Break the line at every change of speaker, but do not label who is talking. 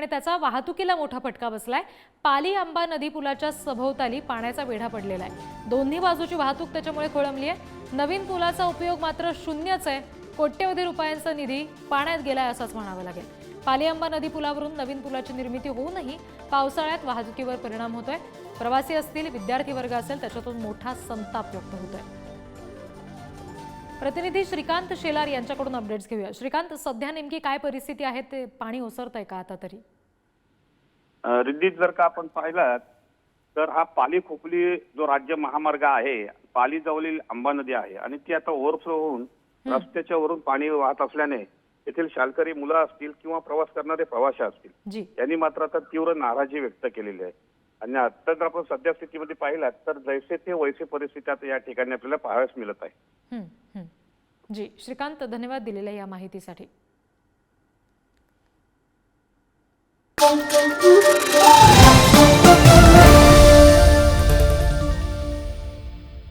त्याचा वाहतुकीला मोठा फटका बसलाय। पाली आंबा नदी पुलाच्या सभोवताली पाण्याचा वेढा पडलेला आहे। दोन्ही बाजूची वाहतूक त्याच्यामुळे खोळंबली आहे। नवीन पुलाचा उपयोग मात्र शून्यच आहे। कोट्यवधी रुपयांचा निधी पाण्यात गेलाय असंच म्हणावं लागेल। पाली आंबा नदी पुलावरून नवीन पुलाची निर्मिती होऊनही पावसाळ्यात वाहतुकीवर परिणाम होतोय। प्रवासी असतील, विद्यार्थी वर्ग असेल, त्याच्यातून मोठा संताप व्यक्त होतोय। प्रतिनिधी श्रीकांत शेलार यांच्याकडून अपडेट्स घेऊया। श्रीकांत, सध्या नेमकी काय परिस्थिती आहे? ते पाणी ओसरतंय का आता तरी?
रिद्धी, जर का आपण पाहिलात तर हा पाली खोपली जो राज्य महामार्ग आहे, पाली जवळील आंबा नदी आहे आणि ती आता ओव्हरफ्लो होऊन रस्त्याच्या वरून पाणी वाहत असल्याने येथील शाळकरी मुलं असतील किंवा प्रवास करणारे प्रवासी असतील यांनी मात्र आता तीव्र नाराजी व्यक्त केलेली आहे। आणि आता जर आपण सध्या स्थितीमध्ये पाहिलात तर जैसे ते वैसे परिस्थिती आता या ठिकाणी आपल्याला पाहावयास मिळत आहे।
जी श्रीकांत, धन्यवाद दिलेल्या या माहितीसाठी।